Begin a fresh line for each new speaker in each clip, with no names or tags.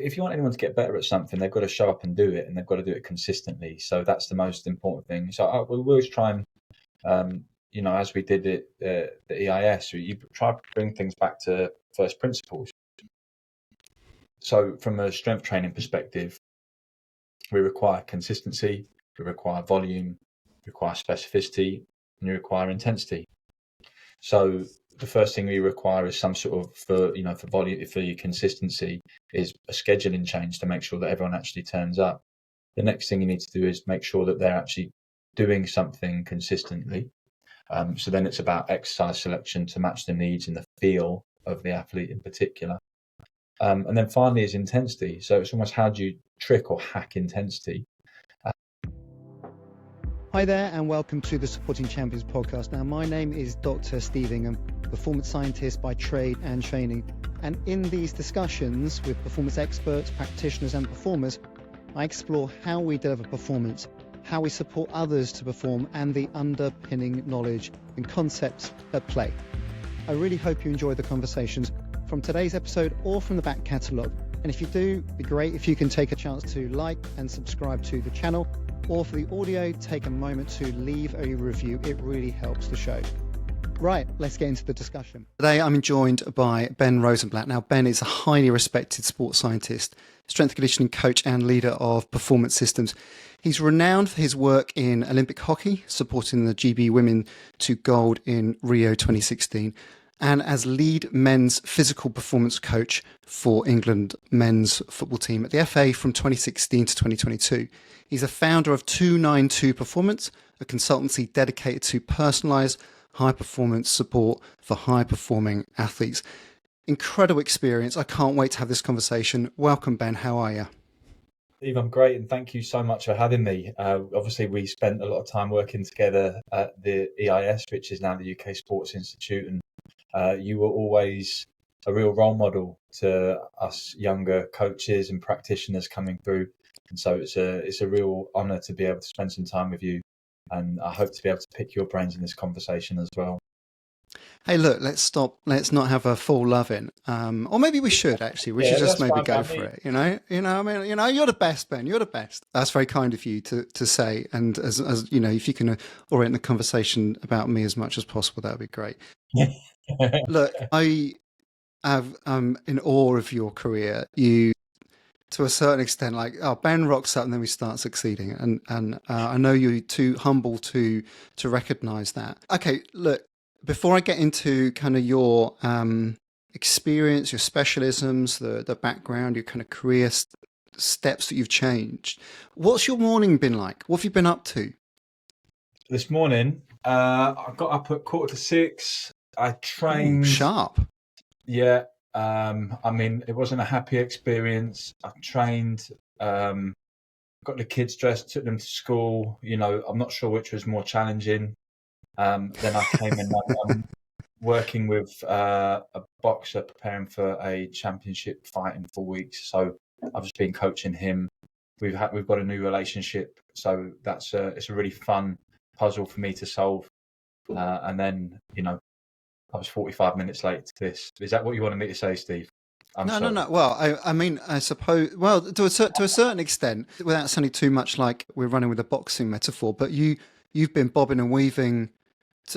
if you want anyone to get better at something, they've got to show up and do it, and they've got to do it consistently. So that's the most important thing. So we always try and, as we did it, the EIS, you try to bring things back to first principles. So from a strength training perspective, we require consistency, we require volume, we require specificity, and we require intensity. So the first thing we require is some sort of, for volume, for your consistency, is a scheduling change to make sure that everyone actually turns up. The next thing you need to do is make sure that they're actually doing something consistently. So then it's about exercise selection to match the needs and the feel of the athlete in particular. And then finally is intensity. So it's almost, how do you trick or hack intensity?
Hi there, and welcome to the Supporting Champions podcast. Now, my name is Dr. Steving. I'm a performance scientist by trade and training. And in these discussions with performance experts, practitioners and performers, I explore how we deliver performance, how we support others to perform, and the underpinning knowledge and concepts at play. I really hope you enjoy the conversations from today's episode or from the back catalogue. And if you do, it'd be great if you can take a chance to like and subscribe to the channel, or for the audio, take a moment to leave a review. It really helps the show. Right, let's get into the discussion. Today I'm joined by Ben Rosenblatt. Now, Ben is a highly respected sports scientist, strength conditioning coach and leader of performance systems. He's renowned for his work in Olympic hockey, supporting the GB women to gold in Rio 2016, and as lead men's physical performance coach for England men's football team at the FA from 2016 to 2022. He's a founder of 292 Performance, a consultancy dedicated to personalised high-performance support for high-performing athletes. Incredible experience. I can't wait to have this conversation. Welcome, Ben. How are you?
Steve, I'm great, and thank you so much for having me. Obviously, we spent a lot of time working together at the EIS, which is now the UK Sports Institute, and you were always a real role model to us younger coaches and practitioners coming through. And so it's a real honour to be able to spend some time with you, and I hope to be able to pick your brains in this conversation as well.
Hey, look, let's not have a full loving. Or maybe we should actually. We should just maybe go for it. You're the best, Ben. You're the best. That's very kind of you to say. And as if you can orient the conversation about me as much as possible, that would be great. Look, I am in awe of your career. You, to a certain extent, Ben rocks up and then we start succeeding. And I know you're too humble to recognize that. Okay, look, before I get into kind of your experience, your specialisms, the background, your kind of career steps that you've changed, what's your morning been like? What have you been up to?
This morning, I got up at 5:45. I trained.
Ooh, sharp.
Yeah. It wasn't a happy experience. I trained, got the kids dressed, took them to school. I'm not sure which was more challenging. Then I came in, I'm working with a boxer preparing for a championship fight in 4 weeks. So I've just been coaching him. We've got a new relationship. So it's a really fun puzzle for me to solve. And then, I was 45 minutes late to this. Is that what you wanted me to say, Steve?
No. Well, I suppose, to a certain extent, without sounding too much like we're running with a boxing metaphor, but you've been bobbing and weaving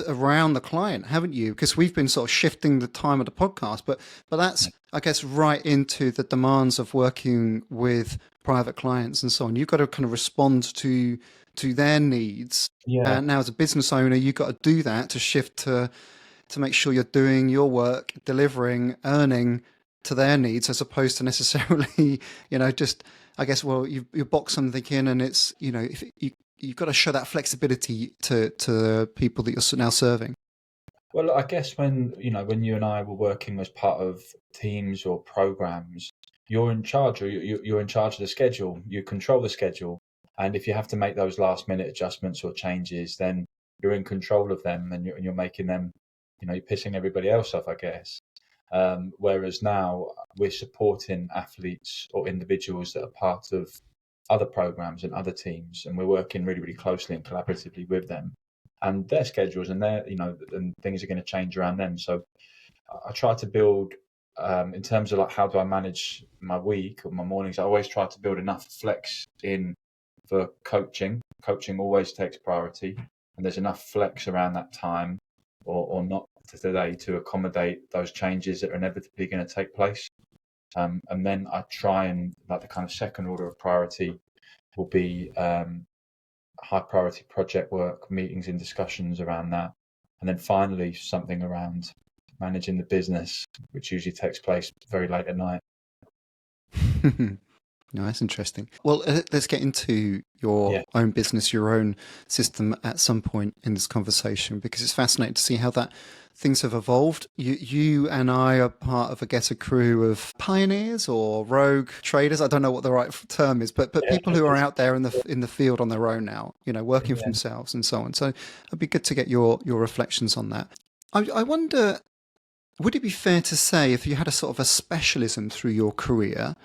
around the client, haven't you? Because we've been sort of shifting the time of the podcast, but that's, I guess, right into the demands of working with private clients and so on. You've got to kind of respond to their needs.
Yeah.
And now as a business owner, you've got to do that to shift to make sure you're doing your work, delivering, earning to their needs, as opposed to necessarily, just, I guess, you box something in, and it's, if you've got to show that flexibility to the people that you're now serving.
Well, I guess when you and I were working as part of teams or programs, you're in charge, or you're in charge of the schedule. You control the schedule, and if you have to make those last minute adjustments or changes, then you're in control of them, and you're making them. You're pissing everybody else off, I guess. Whereas now we're supporting athletes or individuals that are part of other programs and other teams, and we're working really, really closely and collaboratively with them and their schedules, and and things are going to change around them. So I try to build in terms of like how do I manage my week or my mornings, I always try to build enough flex in for coaching. Coaching always takes priority, and there's enough flex around that time or not today to accommodate those changes that are inevitably going to take place. And then I try and like the kind of second order of priority will be high priority project work, meetings and discussions around that. And then finally, something around managing the business, which usually takes place very late at night.
No, that's interesting. Well, let's get into your own business, your own system at some point in this conversation, because it's fascinating to see how that things have evolved. You and I are part of, I guess, a crew of pioneers or rogue traders. I don't know what the right term is, but people who are out there in the field on their own now, working for themselves and so on. So it'd be good to get your reflections on that. I wonder, would it be fair to say if you had a sort of a specialism through your career,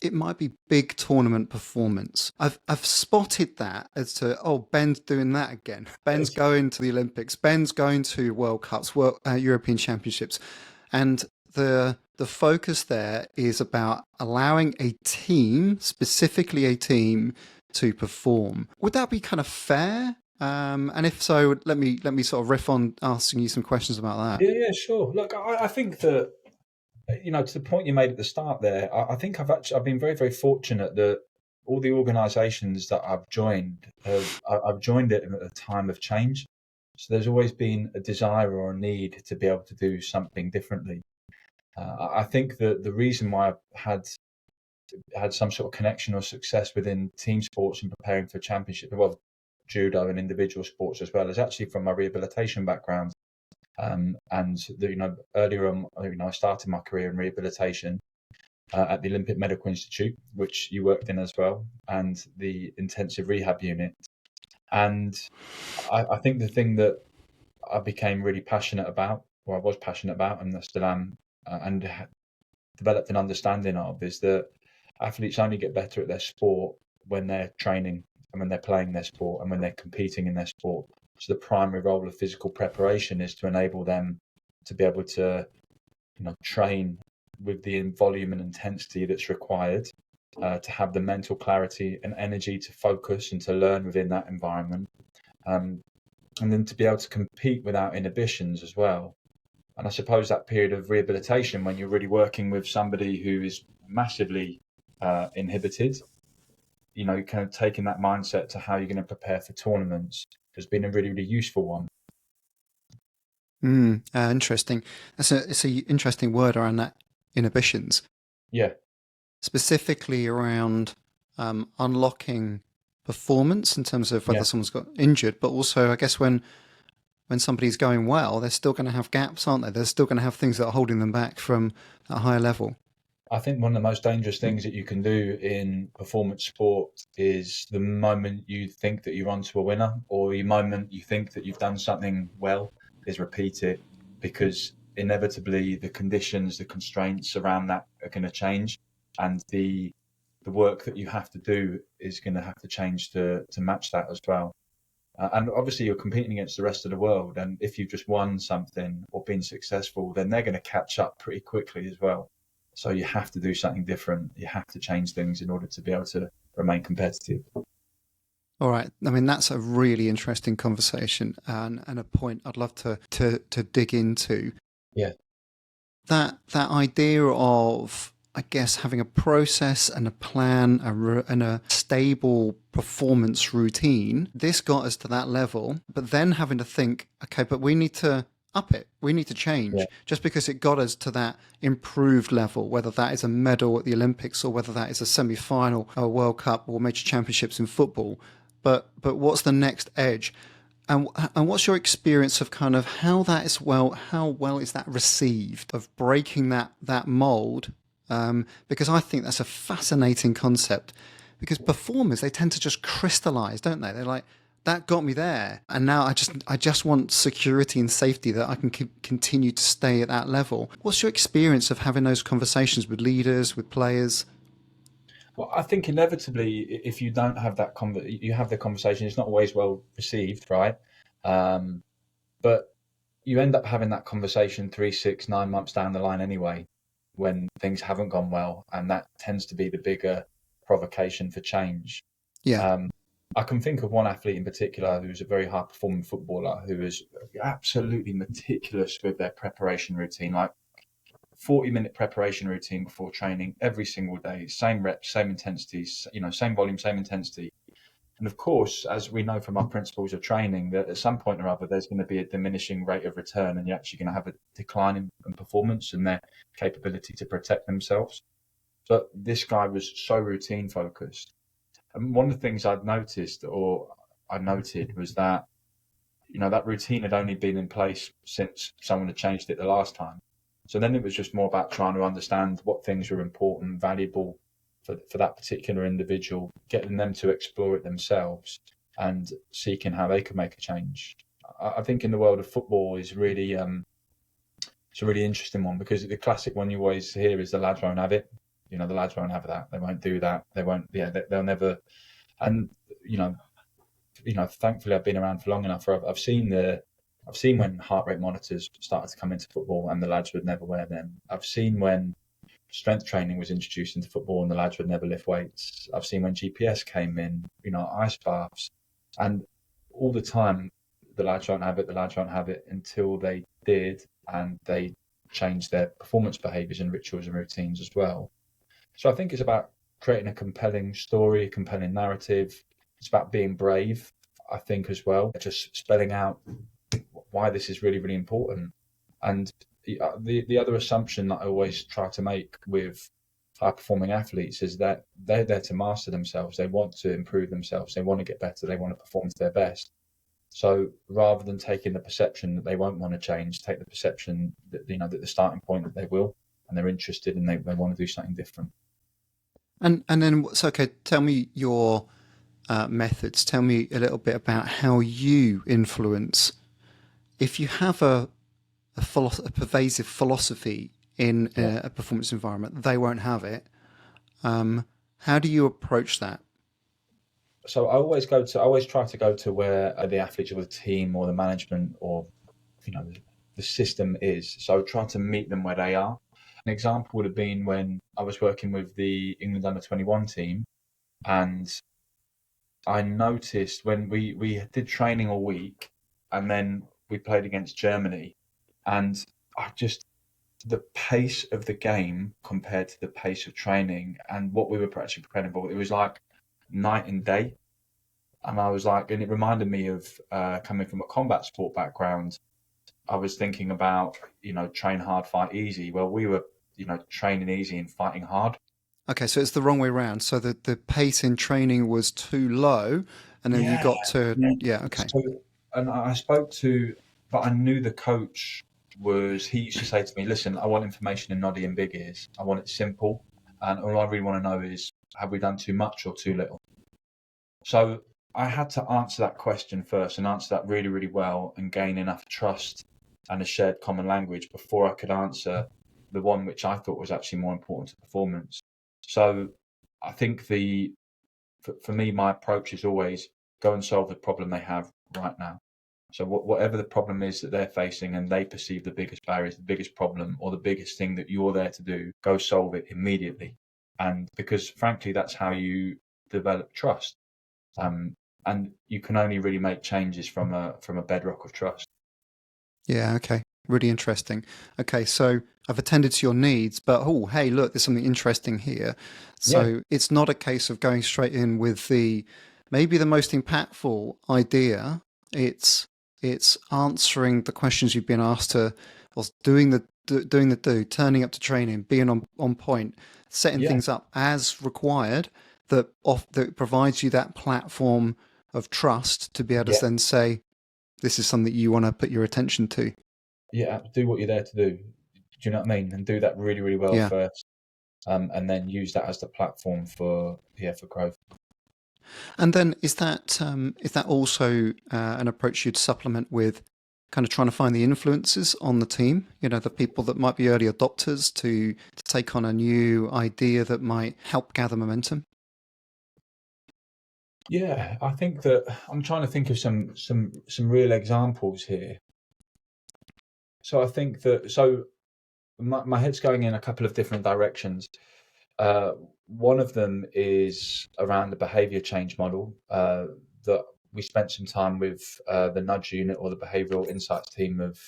it might be big tournament performance. I've spotted that as to, Ben's doing that again. Ben's going to the Olympics. Ben's going to World Cups, European Championships, and the focus there is about allowing a team, specifically a team, to perform. Would that be kind of fair? And if so, let me sort of riff on asking you some questions about that.
Yeah, sure. Look, I think that, to the point you made at the start there, I think I've been very, very fortunate that all the organisations that I've joined, I've joined it at a time of change. So there's always been a desire or a need to be able to do something differently. I think that the reason why I've had some sort of connection or success within team sports and preparing for championship, well, judo and individual sports as well, is actually from my rehabilitation background. Earlier on, I started my career in rehabilitation at the Olympic Medical Institute, which you worked in as well, and the intensive rehab unit. And I think the thing that I became really passionate about, or I was passionate about, and I still am, and developed an understanding of, is that athletes only get better at their sport when they're training and when they're playing their sport and when they're competing in their sport. So the primary role of physical preparation is to enable them to be able to, train with the volume and intensity that's required, to have the mental clarity and energy to focus and to learn within that environment, and then to be able to compete without inhibitions as well. And I suppose that period of rehabilitation, when you're really working with somebody who is massively inhibited, kind of taking that mindset to how you're going to prepare for tournaments has been a really, really useful one.
Interesting. It's a interesting word around that, inhibitions.
Yeah.
Specifically around unlocking performance in terms of whether someone's got injured, but also I guess when somebody's going well, they're still going to have gaps, aren't they? They're still going to have things that are holding them back from a higher level.
I think one of the most dangerous things that you can do in performance sport is the moment you think that you're onto a winner, or the moment you think that you've done something well, is repeat it, because inevitably the conditions, the constraints around that are going to change, and the work that you have to do is going to have to change to match that as well. And obviously you're competing against the rest of the world, and if you've just won something or been successful, then they're going to catch up pretty quickly as well. So you have to do something different. You have to change things in order to be able to remain competitive.
All right. I mean, that's a really interesting conversation and a point I'd love to dig into.
Yeah.
That idea of, I guess, having a process and a plan and a stable performance routine, this got us to that level, but then having to think, okay, but we need to up it. We need to change just because it got us to that improved level, whether that is a medal at the Olympics or whether that is a semi-final, a World Cup or major championships in football. But what's the next edge? And what's your experience of kind of how well is that received, of breaking that mold? Because I think that's a fascinating concept, because performers, they tend to just crystallize, don't they? They're like, that got me there, and now I just want security and safety that I can continue to stay at that level. What's your experience of having those conversations with leaders, with players?
Well, I think inevitably, if you don't have that you have the conversation, it's not always well received, right? But you end up having that conversation 3, 6, 9 months down the line anyway, when things haven't gone well, and that tends to be the bigger provocation for change.
Yeah.
Um, I can think of one athlete in particular who's a very high performing footballer who is absolutely meticulous with their preparation routine, like 40-minute preparation routine before training every single day, same reps, same intensities, same volume, same intensity. And of course, as we know from our principles of training, that at some point or other, there's going to be a diminishing rate of return, and you're actually going to have a decline in performance and their capability to protect themselves. But this guy was so routine focused. And one of the things I noted was that, that routine had only been in place since someone had changed it the last time. So then it was just more about trying to understand what things were important, valuable for that particular individual, getting them to explore it themselves and seeking how they could make a change. I think in the world of football is really, it's a really interesting one, because the classic one you always hear is the lads won't have it. The lads won't have that. They won't do that. They won't, they'll never. And, thankfully I've been around for long enough. I've seen when heart rate monitors started to come into football and the lads would never wear them. I've seen when strength training was introduced into football and the lads would never lift weights. I've seen when GPS came in, ice baths, and all the time the lads won't have it until they did, and they changed their performance behaviours and rituals and routines as well. So I think it's about creating a compelling story, a compelling narrative. It's about being brave, I think, as well, just spelling out why this is really, really important. And the other assumption that I always try to make with high performing athletes is that they're there to master themselves. They want to improve themselves. They want to get better. They want to perform to their best. So rather than taking the perception that they won't want to change, take the perception that, that the starting point that they will, and they're interested and they want to do something different.
And then, so okay, tell me your methods. Tell me a little bit about how you influence. If you have a pervasive philosophy in a performance environment, they won't have it. How do you approach that?
So I always try to go to where the athletes or the team or the management or the system is. So try to meet them where they are. An example would have been when I was working with the England under-21 team, and I noticed when we did training all week, and then we played against Germany, and the pace of the game compared to the pace of training and what we were actually preparing for, it was like night and day. And I was like, and it reminded me of coming from a combat sport background. I was thinking about, train hard, fight easy. Well, we were, training easy and fighting hard.
Okay, so it's the wrong way around. So the pace in training was too low, and then you got to okay.
So, and I spoke to, but I knew the coach he used to say to me, listen, I want information in noddy and big ears. I want it simple. And all I really want to know is, have we done too much or too little? So I had to answer that question first and answer that really, really well and gain enough trust and a shared common language before I could answer the one which I thought was actually more important to performance. So I think for me, my approach is always go and solve the problem they have right now. So whatever the problem is that they're facing and they perceive the biggest barriers, the biggest problem or the biggest thing that you're there to do, go solve it immediately. And because frankly, that's how you develop trust. And you can only really make changes from a bedrock of trust.
Yeah, okay. Really interesting. Okay, so I've attended to your needs, but hey, look, there's something interesting here. So it's not a case of going straight in with maybe the most impactful idea. It's answering the questions you've been asked to, or doing turning up to training, being on point, setting things up as required, that provides you that platform of trust to be able to then say, this is something that you want to put your attention to.
Yeah, do what you're there to do. Do you know what I mean? And do that really, really well first, and then use that as the platform for growth.
And then is that also an approach you'd supplement with kind of trying to find the influences on the team? The people that might be early adopters to take on a new idea that might help gather momentum.
Yeah, I think that I'm trying to think of some real examples here. So I think that my head's going in a couple of different directions. One of them is around the behavior change model that we spent some time with the nudge unit or the behavioral insights team of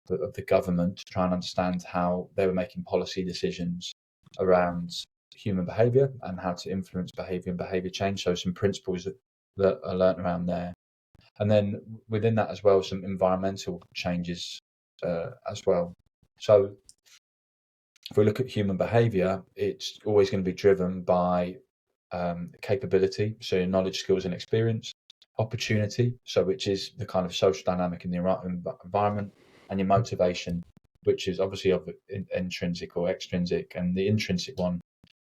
the government to try and understand how they were making policy decisions around human behavior and how to influence behavior and behavior change. So some principles that are learnt around there. And then within that as well, some environmental changes as well. So if we look at human behavior, it's always going to be driven by capability, so your knowledge, skills, and experience, opportunity, so which is the kind of social dynamic in the environment, and your motivation, which is obviously of intrinsic or extrinsic. And the intrinsic one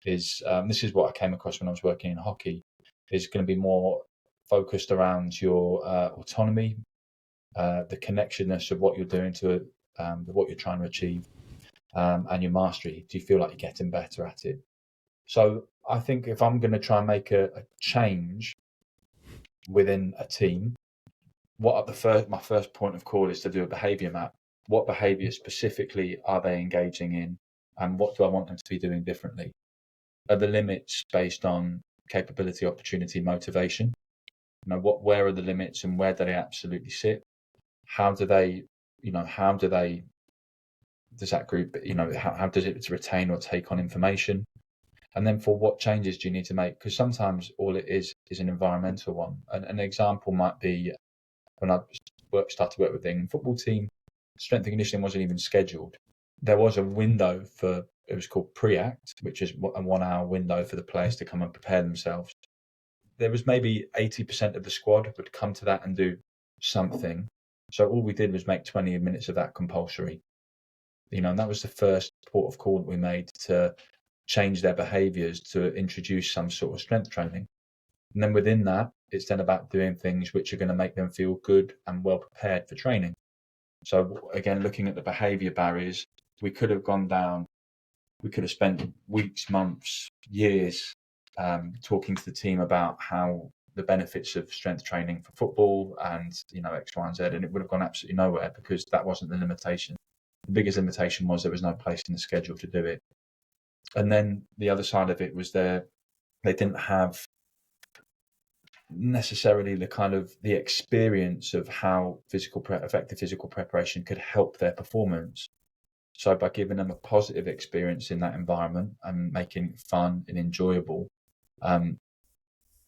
is this is what I came across when I was working in hockey, is going to be more focused around your autonomy, the connectedness of what you're doing to what you're trying to achieve, and your mastery. Do you feel like you're getting better at it? So I think if I'm going to try and make a change within a team, my first point of call is to do a behavior map. What behavior specifically are they engaging in, and what do I want them to be doing differently? Are the limits based on capability, opportunity, motivation? Where are the limits and where do they absolutely sit? How do they, does that group, how does it retain or take on information? And then for what changes do you need to make? Because sometimes all it is an environmental one. An example might be when I started to work with the England football team, strength and conditioning wasn't even scheduled. There was a window it was called pre-act, which is a 1 hour window for the players to come and prepare themselves. There was maybe 80% of the squad would come to that and do something. So all we did was make 20 minutes of that compulsory. And that was the first port of call that we made to change their behaviors, to introduce some sort of strength training. And then within that, it's then about doing things which are going to make them feel good and well prepared for training. So again, looking at the behavior barriers, we could have spent weeks, months, years talking to the team about how the benefits of strength training for football and, X, Y, and Z, and it would have gone absolutely nowhere because that wasn't the limitation. The biggest limitation was there was no place in the schedule to do it. And then the other side of it was they didn't have necessarily the experience of how effective physical preparation could help their performance. So by giving them a positive experience in that environment and making it fun and enjoyable,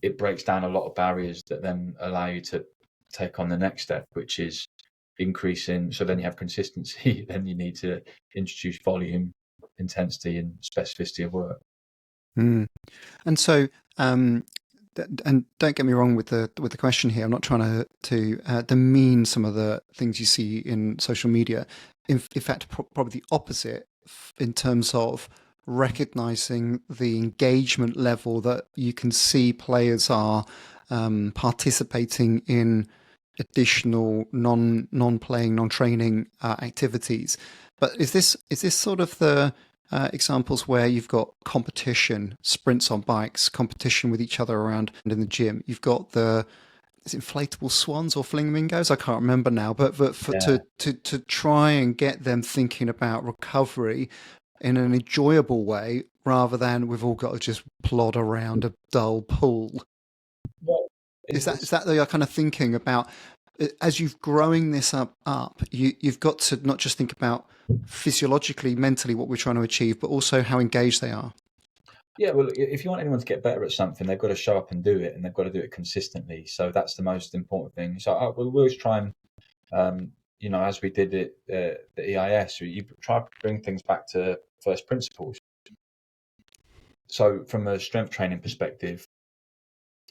it breaks down a lot of barriers that then allow you to take on the next step, which is increasing. So then you have consistency, then you need to introduce volume, intensity, and specificity of work.
And so, and don't get me wrong with the question here. I'm not trying to demean some of the things you see in social media. In fact, probably the opposite in terms of recognizing the engagement level that you can see players are participating in additional non-playing, non-training activities. But is this sort of the examples where you've got competition, sprints on bikes, competition with each other around in the gym? You've got is it inflatable swans or flamingos? I can't remember now. But to try and get them thinking about recovery in an enjoyable way rather than we've all got to just plod around a dull pool.
Well,
is that the kind of thinking about, as you've growing this up, you've got to not just think about physiologically, mentally what we're trying to achieve, but also how engaged they are?
Yeah, well, if you want anyone to get better at something, they've got to show up and do it, and they've got to do it consistently. So that's the most important thing. So we'll always try and, as we did it, the EIS, you try to bring things back to first principles. So from a strength training perspective,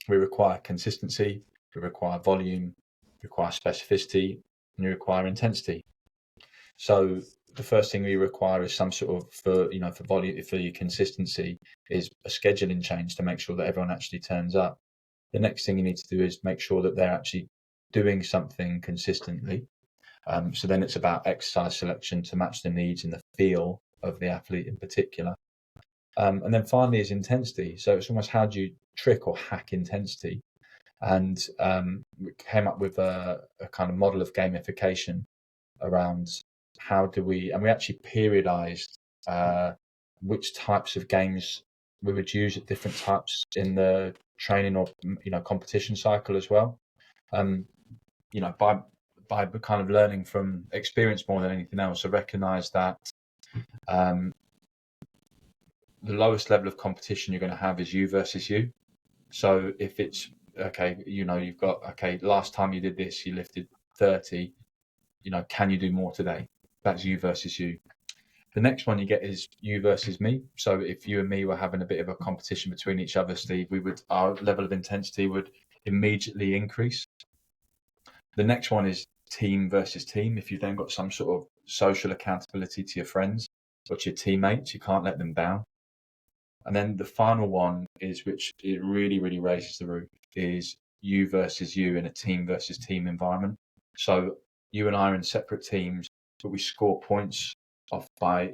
we require consistency, we require volume, we require specificity, and we require intensity. So the first thing we require is some sort of, for volume, for your consistency, is a scheduling change to make sure that everyone actually turns up. The next thing you need to do is make sure that they're actually doing something consistently. So then it's about exercise selection to match the needs and the feel of the athlete in particular. And then finally is intensity. So it's almost how do you trick or hack intensity? And we came up with a kind of model of gamification around how do we, and we actually periodized which types of games we would use at different types in the training or competition cycle as well. By kind of learning from experience more than anything else, I recognise that the lowest level of competition you're going to have is you versus you. So if it's okay, you've got last time you did this, you lifted 30. Can you do more today? That's you versus you. The next one you get is you versus me. So if you and me were having a bit of a competition between each other, Steve, our level of intensity would immediately increase. The next one is team versus team. If you've then got some sort of social accountability to your friends or to your teammates, you can't let them down. And then the final one is, which it really, really raises the roof, is you versus you in a team versus team environment. So you and I are in separate teams, but we score points off by,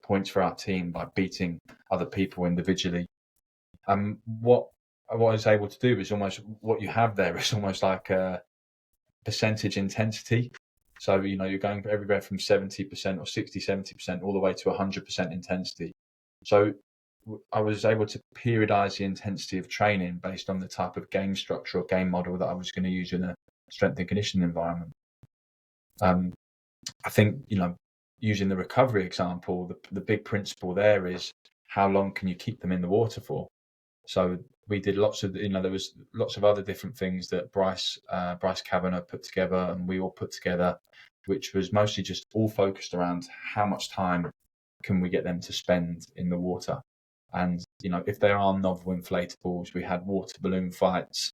points for our team by beating other people individually. What I was able to do is almost what you have there is almost like a percentage intensity. So, you're going everywhere from 70% or 60, 70% all the way to 100% intensity. So I was able to periodize the intensity of training based on the type of game structure or game model that I was going to use in a strength and conditioning environment. I think, using the recovery example, the big principle there is how long can you keep them in the water for? So we did lots of, there was lots of other different things that Bryce Kavanagh put together and we all put together, which was mostly just all focused around how much time can we get them to spend in the water. And, if there are novel inflatables, we had water balloon fights,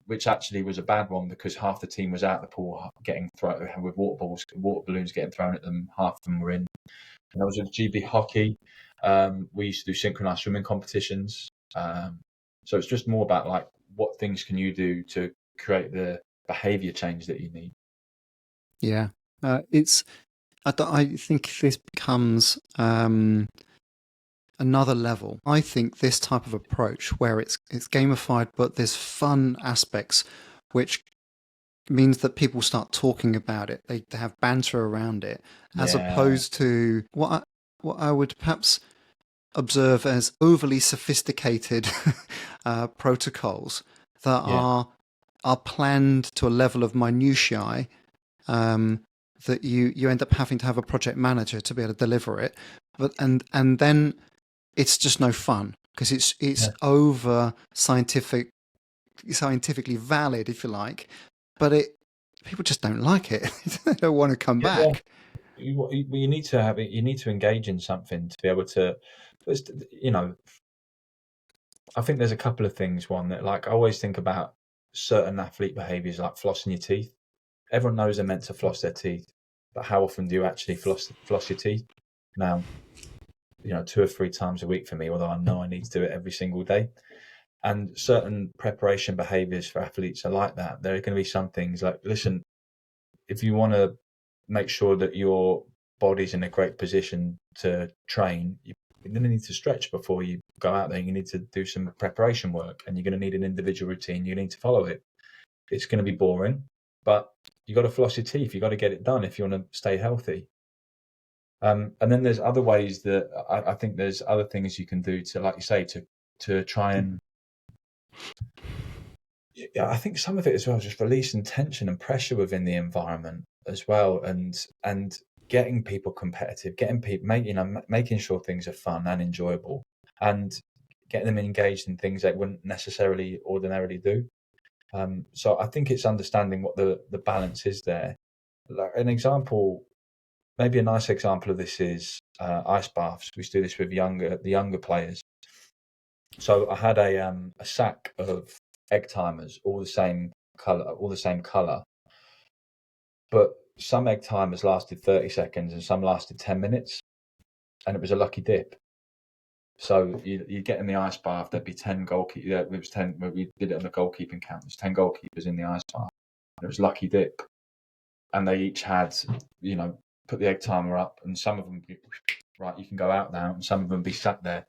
which actually was a bad one because half the team was out the pool getting thrown with water balloons getting thrown at them. Half of them were in. And I was with GB hockey. We used to do synchronized swimming competitions. So it's just more about like what things can you do to create the behavior change that you need.
Yeah, I think this becomes another level. I think this type of approach where it's gamified, but there's fun aspects, which means that people start talking about it. They have banter around it, as opposed to what I would perhaps observe as overly sophisticated protocols that are planned to a level of minutiae that you end up having to have a project manager to be able to deliver it. But and then it's just no fun because it's over scientifically valid, if you like, but people just don't like it. They don't want to come back.
You need to have it. You need to engage in something to be able to, I think there's a couple of things. One that, like, I always think about certain athlete behaviors, like flossing your teeth. Everyone knows they're meant to floss their teeth, but how often do you actually floss your teeth? Now, 2 or 3 times a week for me, although I know I need to do it every single day. And certain preparation behaviors for athletes are like that. There are going to be some things like, listen, if you want to make sure that your body's in a great position to train, you're going to need to stretch before you go out there. You need to do some preparation work, and you're going to need an individual routine. You need to follow it. It's going to be boring, but you got to floss your teeth. You got to get it done if you want to stay healthy. And then there's other ways that I think there's other things you can do to, like you say, to try and, I think some of it as well is just releasing tension and pressure within the environment as well, and getting people competitive, getting people making sure things are fun and enjoyable, and getting them engaged in things they wouldn't necessarily ordinarily do. So I think it's understanding what the balance is there. Like an example. Maybe a nice example of this is ice baths. We do this with the younger players. So I had a sack of egg timers, all the same color, but some egg timers lasted 30 seconds and some lasted 10 minutes, and it was a lucky dip. So you get in the ice bath, there'd be 10 goalkeepers. Yeah, it was 10. We did it on the goalkeeping count. There's 10 goalkeepers in the ice bath. And it was lucky dip, and they each had, put the egg timer up, and some of them, right, you can go out now, and some of them be sat there,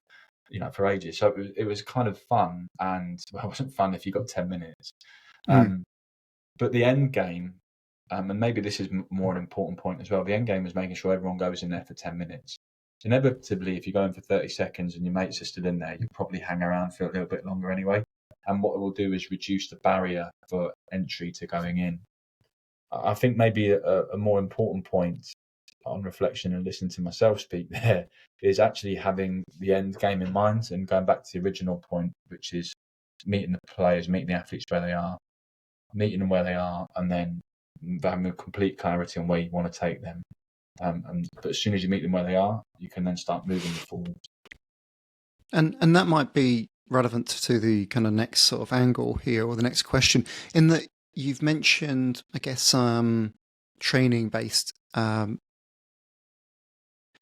for ages. So it was kind of fun, and it wasn't fun if you got 10 minutes. But the end game, and maybe this is more an important point as well. The end game was making sure everyone goes in there for 10 minutes. Inevitably, if you go in for 30 seconds and your mates are still in there, you probably hang around for a little bit longer anyway. And what it will do is reduce the barrier for entry to going in. I think maybe a more important point on reflection and listening to myself speak there is actually having the end game in mind and going back to the original point, which is meeting the players, meeting the athletes where they are, meeting them where they are, and then having a complete clarity on where you want to take them. But as soon as you meet them where they are, you can then start moving forward.
And that might be relevant to the kind of next sort of angle here, or the next question, in that you've mentioned, I guess, training-based,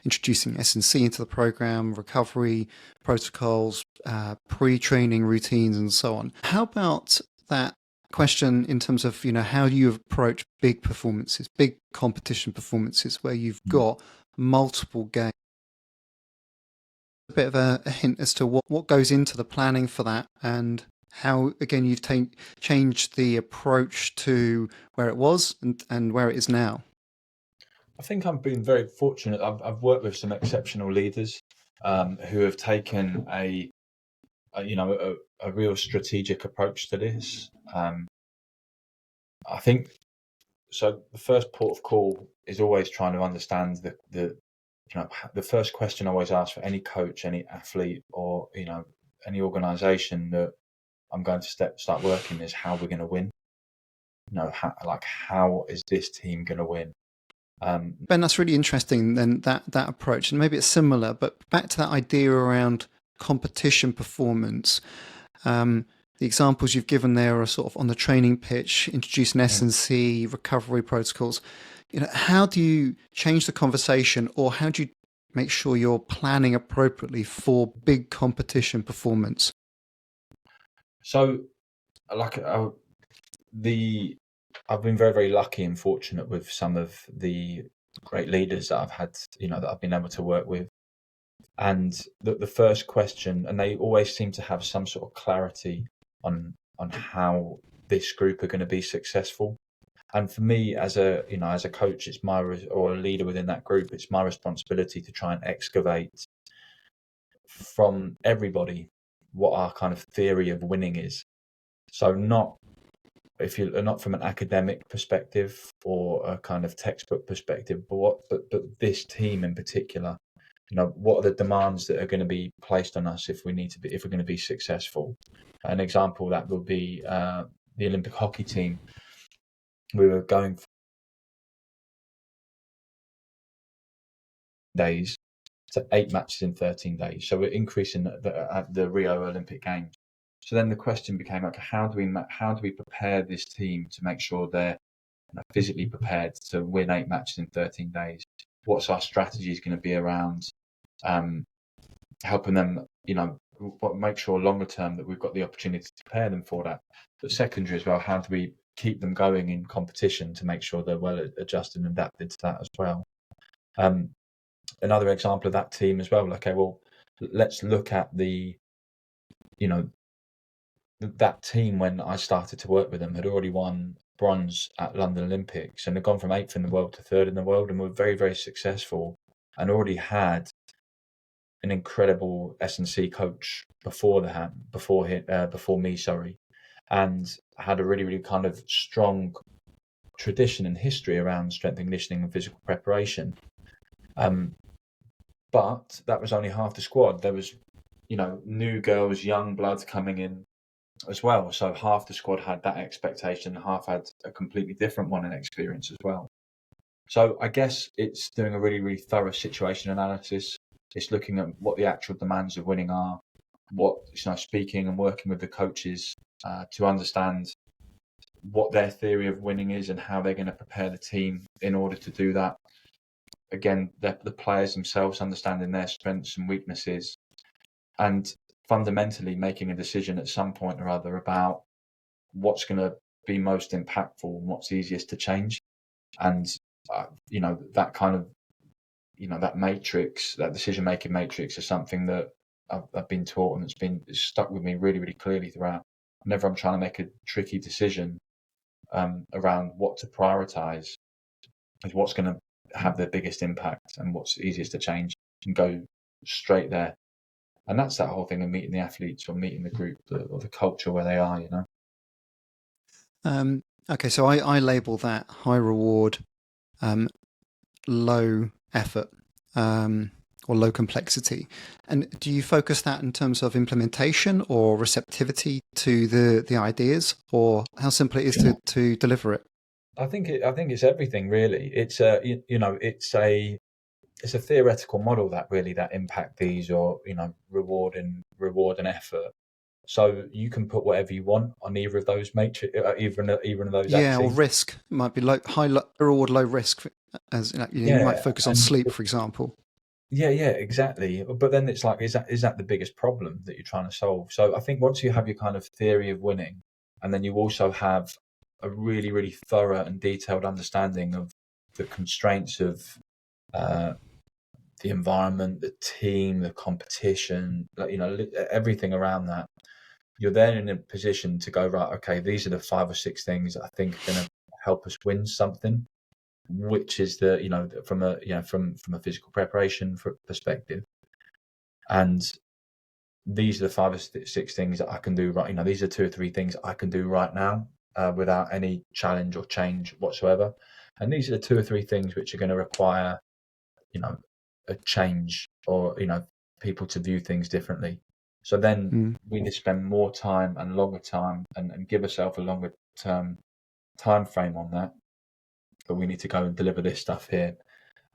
introducing S&C into the program, recovery protocols, pre-training routines, and so on. How about that question in terms of, how do you approach big performances, big competition performances where you've got multiple games? A bit of a hint as to what goes into the planning for that, and how, again, you've changed the approach to where it was and where it is now.
I think I've been very fortunate. I've worked with some exceptional leaders who have taken a real strategic approach to this. I think so. The first port of call is always trying to understand the first question I always ask for any coach, any athlete, or any organisation that I'm going to start working is how we're going to win. How is this team going to win?
Ben, that's really interesting. Then that approach, and maybe it's similar, but back to that idea around competition performance. The examples you've given there are sort of on the training pitch, introducing S&C, recovery protocols. How do you change the conversation, or how do you make sure you're planning appropriately for big competition performance?
So, I've been very, very lucky and fortunate with some of the great leaders that I've had, that I've been able to work with. And the first question, and they always seem to have some sort of clarity on how this group are going to be successful. And for me, as a coach, or a leader within that group, it's my responsibility to try and excavate from everybody what our kind of theory of winning is. So not from an academic perspective or a kind of textbook perspective, but this team in particular, what are the demands that are going to be placed on us if we're going to be successful? An example of that would be the Olympic hockey team. We were going for days to 8 matches in 13 days. So we're increasing the Rio Olympic Games. So then the question became how do we prepare this team to make sure they're physically prepared to win 8 matches in 13 days? What's our strategies going to be around helping them, make sure longer term that we've got the opportunity to prepare them for that. But secondary as well, how do we keep them going in competition to make sure they're well adjusted and adapted to that as well? Another example of that team as well. Okay, well, let's look at that team when I started to work with them had already won bronze at London Olympics and had gone from 8th in the world to 3rd in the world, and were very, very successful, and already had an incredible S&C coach before me, and had a really, really kind of strong tradition and history around strength and conditioning and physical preparation. But that was only half the squad. There was, new girls, young bloods coming in as well. So half the squad had that expectation, half had a completely different one in experience as well. So I guess it's doing a really, really thorough situation analysis. It's looking at what the actual demands of winning are, speaking and working with the coaches to understand what their theory of winning is and how they're going to prepare the team in order to do that. Again, the players themselves understanding their strengths and weaknesses, and fundamentally making a decision at some point or other about what's going to be most impactful and what's easiest to change. And that kind of that matrix, that decision making matrix, is something that I've been taught, and it's stuck with me really, really clearly throughout. Whenever I'm trying to make a tricky decision, around what to prioritize, is what's going to have the biggest impact and what's easiest to change, and go straight there. And that's that whole thing of meeting the athletes or meeting the group or the culture where they are,
Okay, so I label that high reward, low effort, or low complexity. And do you focus that in terms of implementation or receptivity to the ideas, or how simple it is to deliver it?
I think it's everything really. It's it's a theoretical model that impact these, or reward and effort. So you can put whatever you want on either of those matrix, either of those
Yeah, or
axes.
risk. It might be high reward, low risk. As you might
Yeah,
focus on
and
sleep, for example.
yeah, exactly. But then it's like, is that the biggest problem that you're trying to solve? So I think once you have your kind of theory of winning, and then you also have a really, really thorough and detailed understanding of the constraints of uh, the environment, the team, the competition, like, everything around that, you're then in a position to go, right, okay, these are the 5 or 6 things that I think are going to help us win something, which is from a physical preparation perspective. And these are the 5 or 6 things that I can do right. These are 2 or 3 things I can do right now, without any challenge or change whatsoever. And these are the 2 or 3 things which are going to require, a change, or, people to view things differently. So then we need to spend more time and longer time, and give ourselves a longer term time frame on that. But we need to go and deliver this stuff here.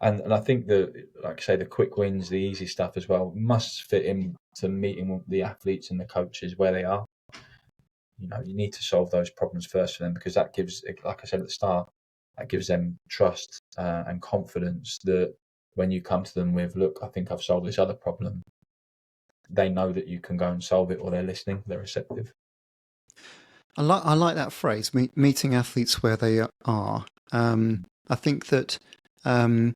And I think that, like I say, the quick wins, the easy stuff as well, must fit into meeting the athletes and the coaches where they are. You need to solve those problems first for them, because that gives, like I said at the start, that gives them trust, and confidence that when you come to them with, look, I think I've solved this other problem, they know that you can go and solve it, or they're listening, they're receptive.
I like that phrase, meeting athletes where they are. I think that I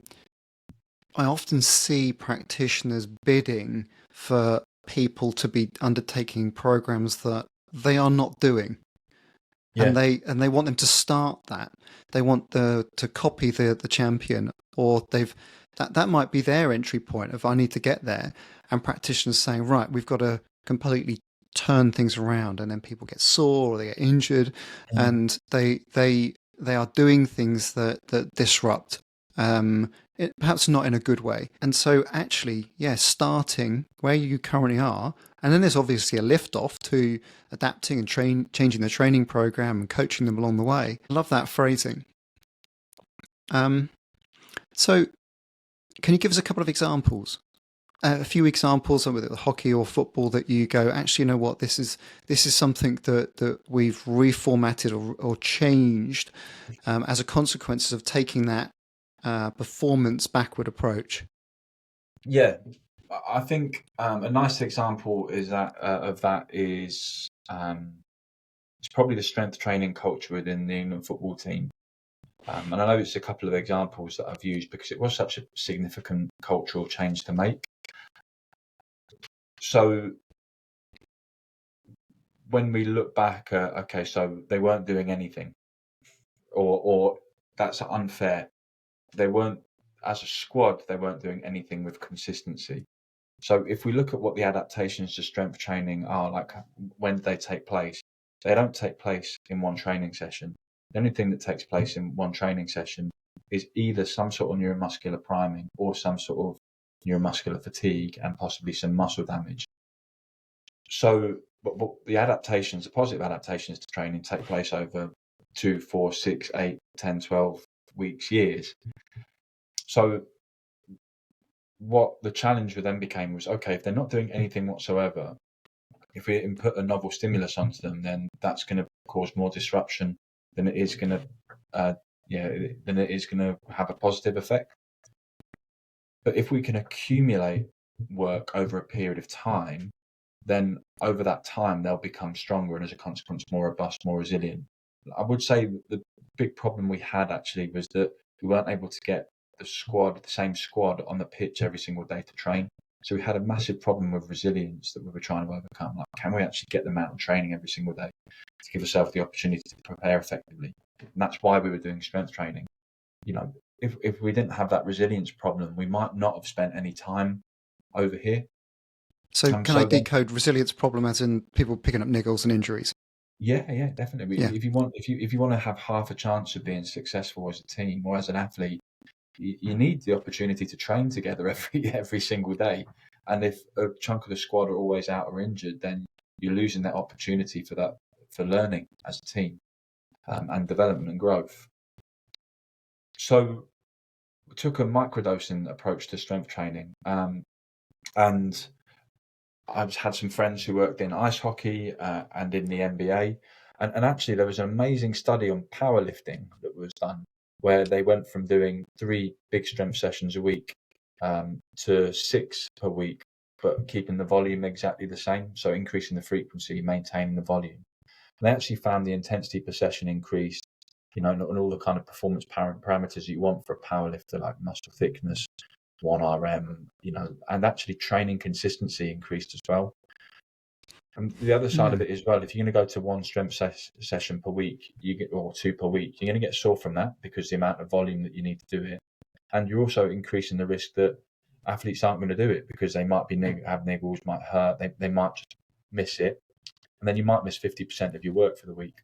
often see practitioners bidding for people to be undertaking programs that they are not doing.
Yeah.
And they want them to start that. They want to copy the champion, or that might be their entry point of, I need to get there. And practitioners saying, right, we've got to completely turn things around, and then people get sore or they get injured, and they are doing things that disrupt, perhaps not in a good way. And so actually, starting where you currently are, and then there's obviously a lift off to adapting and changing the training program and coaching them along the way. I love that phrasing. So can you give us a couple of examples? A few examples of whether hockey or football that you go, actually, you know what, this is something that we've reformatted or changed as a consequence of taking that performance backward approach.
Yeah, I think a nice example is that is it's probably the strength training culture within the England football team. And I know it's a couple of examples that I've used because it was such a significant cultural change to make. So when we look back, okay, so they weren't doing anything, or that's unfair. They weren't, as a squad, they weren't doing anything with consistency. So if we look at what the adaptations to strength training are, like, when do they take place? They don't take place in one training session. The only thing that takes place in one training session is either some sort of neuromuscular priming, or some sort of neuromuscular fatigue, and possibly some muscle damage. So, but the adaptations, the positive adaptations to training, take place over 2, 4, 6, 8, 10, 12 weeks, years. So what the challenge then became was, okay, if they're not doing anything whatsoever, if we input a novel stimulus onto them, then that's going to cause more disruption than it is going to, have a positive effect. But if we can accumulate work over a period of time, then over that time they'll become stronger, and as a consequence more robust, more resilient. I would say the big problem we had actually was that we weren't able to get the same squad on the pitch every single day to train. So we had a massive problem with resilience that we were trying to overcome. Like, can we actually get them out and training every single day to give ourselves the opportunity to prepare effectively? And that's why we were doing strength training. If we didn't have that resilience problem, we might not have spent any time over here.
So can I decode resilience problem as in people picking up niggles and injuries?
Yeah, definitely.
Yeah.
If you want to have half a chance of being successful as a team or as an athlete, you need the opportunity to train together every single day. And if a chunk of the squad are always out or injured, then you're losing that opportunity for learning as a team, and development and growth. So we took a microdosing approach to strength training, and I've had some friends who worked in ice hockey and in the NBA. And actually, there was an amazing study on powerlifting that was done where they went from doing 3 big strength sessions a week to 6 per week, but keeping the volume exactly the same. So increasing the frequency, maintaining the volume. And they actually found the intensity per session increased, and all the kind of performance parameters you want for a powerlifter, like muscle thickness, 1RM, and actually training consistency increased as well. And the other side of it as well, if you're going to go to 1 strength session per week, or 2 per week, you're going to get sore from that because the amount of volume that you need to do it. And you're also increasing the risk that athletes aren't going to do it because they might have niggles, might hurt, they might just miss it. And then you might miss 50% of your work for the week.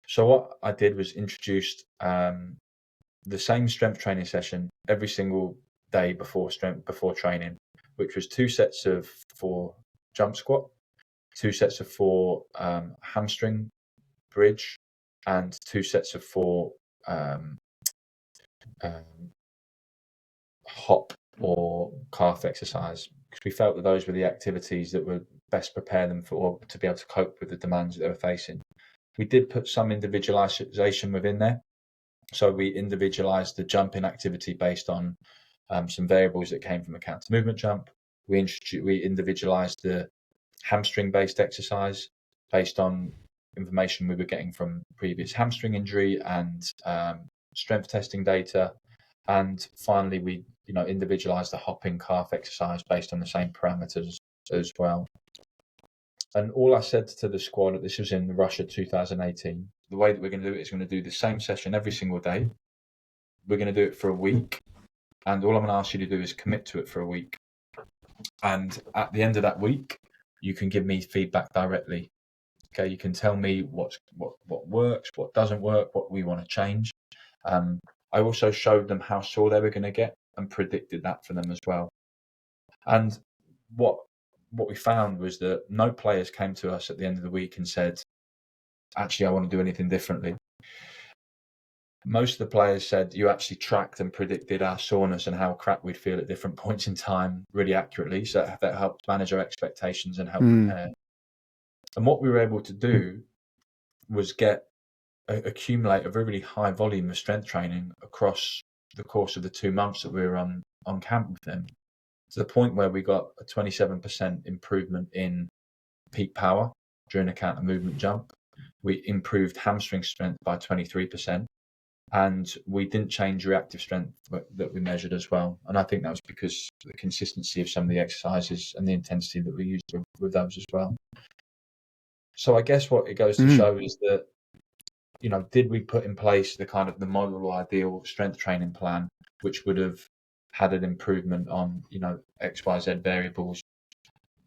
So what I did was introduced the same strength training session every single day before training, which was 2 sets of 4 jump squat, 2 sets of 4 hamstring bridge, and 2 sets of 4 hop or calf exercise, because we felt that those were the activities that would best prepare them to be able to cope with the demands that they were facing. We did put some individualization within there. So we individualized the jumping activity based on some variables that came from a counter movement jump. We individualized the hamstring-based exercise based on information we were getting from previous hamstring injury and strength testing data. And finally, we individualized the hopping calf exercise based on the same parameters as well. And all I said to the squad, this was in Russia 2018, the way that we're going to do it is going to do the same session every single day. We're going to do it for a week. And all I'm going to ask you to do is commit to it for a week. And at the end of that week, you can give me feedback directly. Okay, you can tell me what works, what doesn't work, what we want to change. I also showed them how sore they were going to get and predicted that for them as well. And what we found was that no players came to us at the end of the week and said, actually, I want to do anything differently. Most of the players said you actually tracked and predicted our soreness and how crap we'd feel at different points in time really accurately. So that helped manage our expectations and help prepare. And what we were able to do was accumulate a very, really high volume of strength training across the course of the 2 months that we were on camp with them, to the point where we got a 27% improvement in peak power during a counter movement jump. We improved hamstring strength by 23%, and we didn't change reactive strength that we measured as well. And I think that was because of the consistency of some of the exercises and the intensity that we used with those as well. So I guess what it goes to show is that, did we put in place the model ideal strength training plan, which would have had an improvement on, X, Y, Z variables?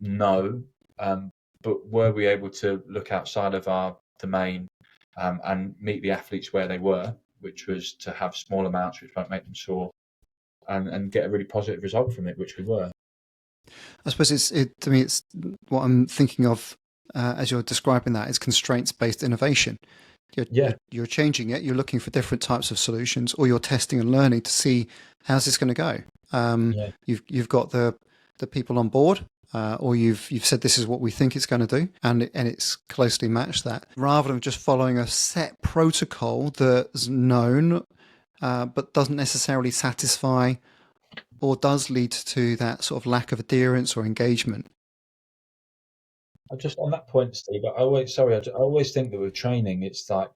No. But were we able to look outside of our domain and meet the athletes where they were, which was to have small amounts which won't make them sore, and get a really positive result from it, which we were?
I suppose to me, it's what I'm thinking of as you're describing that is constraints-based innovation. You're changing it. You're looking for different types of solutions, or you're testing and learning to see how's this going to go. You've got the people on board, or you've said this is what we think it's going to do, and it's closely matched that, rather than just following a set protocol that's known, but doesn't necessarily satisfy, or does lead to that sort of lack of adherence or engagement.
Just on that point, Steve, I always think that with training, it's like,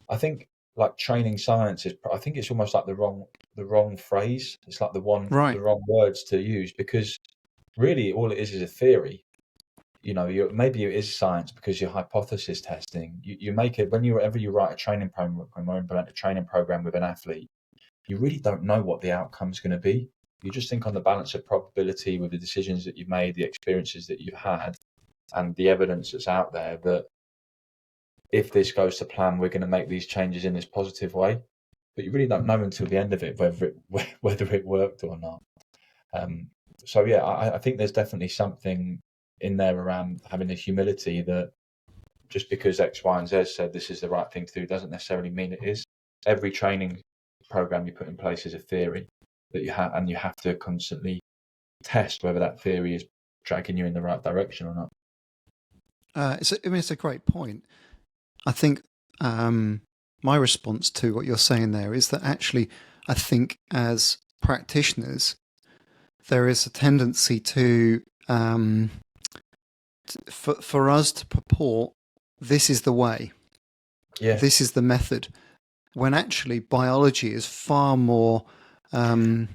I think like training science I think it's almost like the wrong phrase. It's like the wrong words to use, because really all it is a theory. maybe it is science because you're hypothesis testing. You make it whenever you write a training program or implement a training program with an athlete, you really don't know what the outcome's going to be. You just think on the balance of probability with the decisions that you've made, the experiences that you've had, and the evidence that's out there that if this goes to plan, we're going to make these changes in this positive way. But you really don't know until the end of it whether it worked or not. So yeah, I think there's definitely something in there around having the humility that just because X, Y, and Z said this is the right thing to do doesn't necessarily mean it is. Every training program you put in place is a theory that you have, and you have to constantly test whether that theory is dragging you in the right direction or not.
It's a great point. I think my response to what you're saying there is that actually, I think as practitioners, there is a tendency to for us to purport this is the way, this is the method, when actually biology is far more Stephen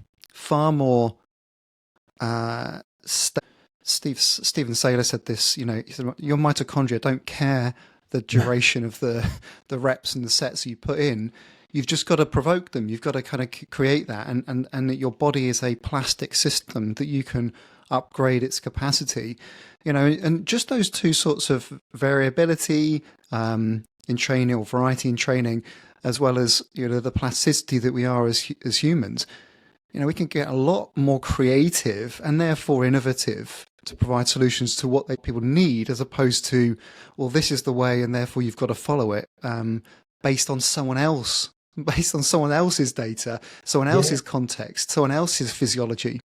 Saylor said this, he said, your mitochondria don't care the duration of the reps and the sets you put in. You've just got to provoke them. You've got to kind of create that, and that your body is a plastic system that you can upgrade its capacity, and just those two sorts of variability in training, or variety in training, as well as the plasticity that we are as humans. We can get a lot more creative and therefore innovative to provide solutions to what people need, as opposed to, well, this is the way and therefore you've got to follow it based on someone else's data, someone else's context, someone else's physiology.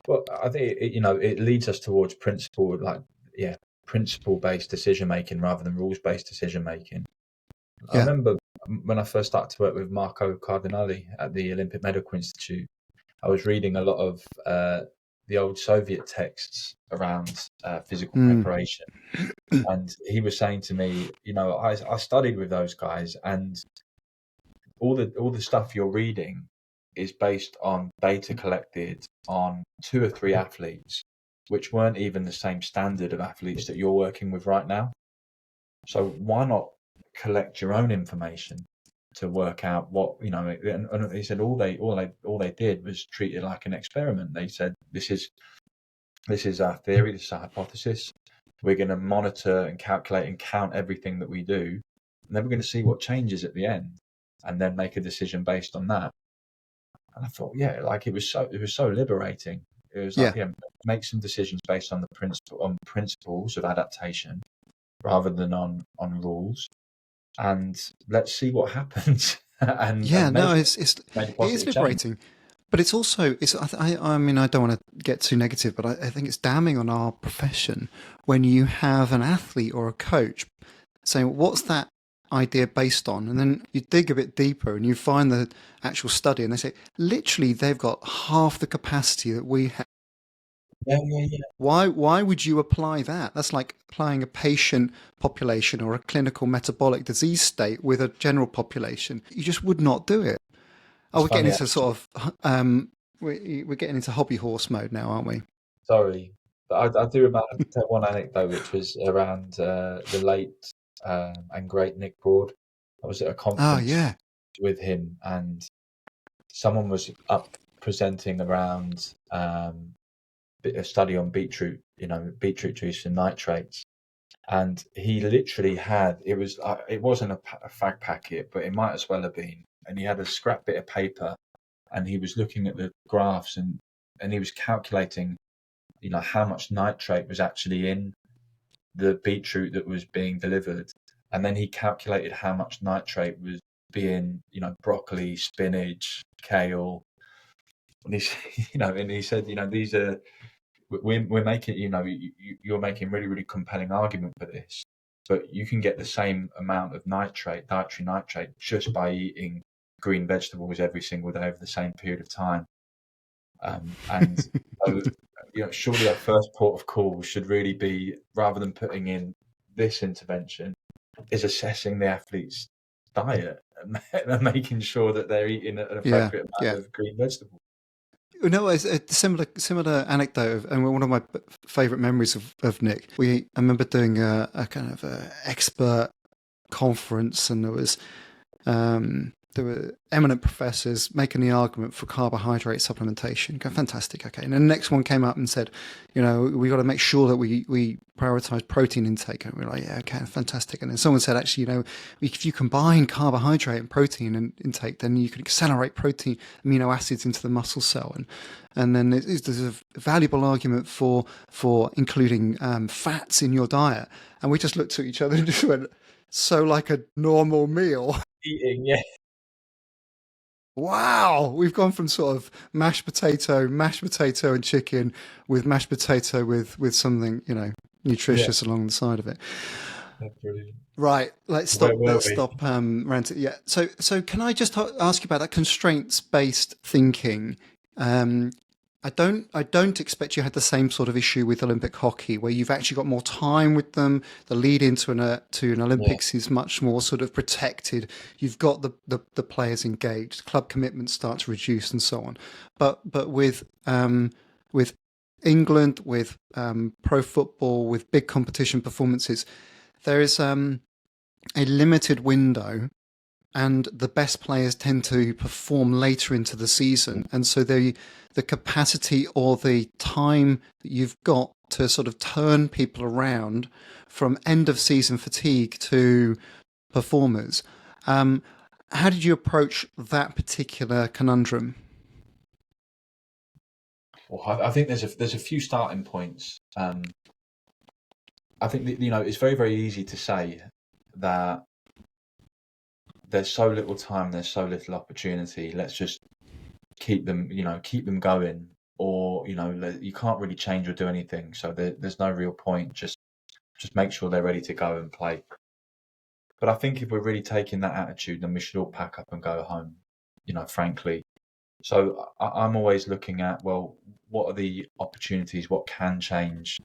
Well, I think it leads us towards principle-based decision making rather than rules-based decision making. I remember when I first started to work with Marco Cardinali at the Olympic Medical Institute, I was reading a lot of the old Soviet texts around physical preparation. And he was saying to me, I studied with those guys, and all the stuff you're reading is based on data collected on 2 or 3 athletes, which weren't even the same standard of athletes that you're working with right now. So why not collect your own information to work out what and he said all they did was treat it like an experiment. They said this is our theory, this is our hypothesis, we're going to monitor and calculate and count everything that we do, and then we're going to see what changes at the end and then make a decision based on that. And I thought, it was so liberating. It was make some decisions based on the principles of adaptation rather than on rules, and let's see what happens. It
is liberating, but it's also I mean, I don't want to get too negative, but I think it's damning on our profession when you have an athlete or a coach saying, what's that idea based on? And then you dig a bit deeper and you find the actual study, and they say literally they've got half the capacity that we have. Why would you apply that? That's like applying a patient population or a clinical metabolic disease state with a general population. You just would not do it. We're getting into sort of we're getting into hobby horse mode now, aren't we?
Sorry, but I do remember one anecdote which was around the late and great Nick Broad. I was at a conference with him, and someone was up presenting around a study on beetroot juice and nitrates, and he literally had it wasn't a fag packet, but it might as well have been, and he had a scrap bit of paper, and he was looking at the graphs and he was calculating how much nitrate was actually in the beetroot that was being delivered, and then he calculated how much nitrate was being broccoli, spinach, kale, and he said these are we're making you're making really, really compelling argument for this, but you can get the same amount of dietary nitrate just by eating green vegetables every single day over the same period of time. And surely our first port of call should really be, rather than putting in this intervention, is assessing the athlete's diet and making sure that they're eating an appropriate amount of green vegetables.
No, it's a similar anecdote, and one of my favourite memories of Nick. I remember doing a kind of expert conference, and there were eminent professors making the argument for carbohydrate supplementation. Go, fantastic, okay. And then the next one came up and said, we got to make sure that we prioritize protein intake. And we were like, yeah, okay, fantastic. And then someone said, actually, if you combine carbohydrate and protein intake, then you can accelerate protein amino acids into the muscle cell. And then there's a valuable argument for including fats in your diet. And we just looked at each other and just went, so like a normal meal.
Eating, yeah.
Wow, we've gone from sort of mashed potato and chicken with mashed potato with something, nutritious along the side of it.
That's brilliant.
Right, let's stop ranting. Yeah. So can I just ask you about that constraints-based thinking? I don't expect you had the same sort of issue with Olympic hockey, where you've actually got more time with them. The lead into an Olympics is much more sort of protected. You've got the players engaged. Club commitments start to reduce and so on. But with England, with pro football, with big competition performances, there is a limited window. And the best players tend to perform later into the season. And so the capacity or the time that you've got to sort of turn people around from end of season fatigue to performers. How did you approach that particular conundrum?
Well, I think there's a few starting points. I think that, it's very, very easy to say that there's so little time, there's so little opportunity. Let's just keep them going, or you can't really change or do anything. So there's no real point. Just make sure they're ready to go and play. But I think if we're really taking that attitude, then we should all pack up and go home. Frankly. So I'm always looking at, well, what are the opportunities? What can change?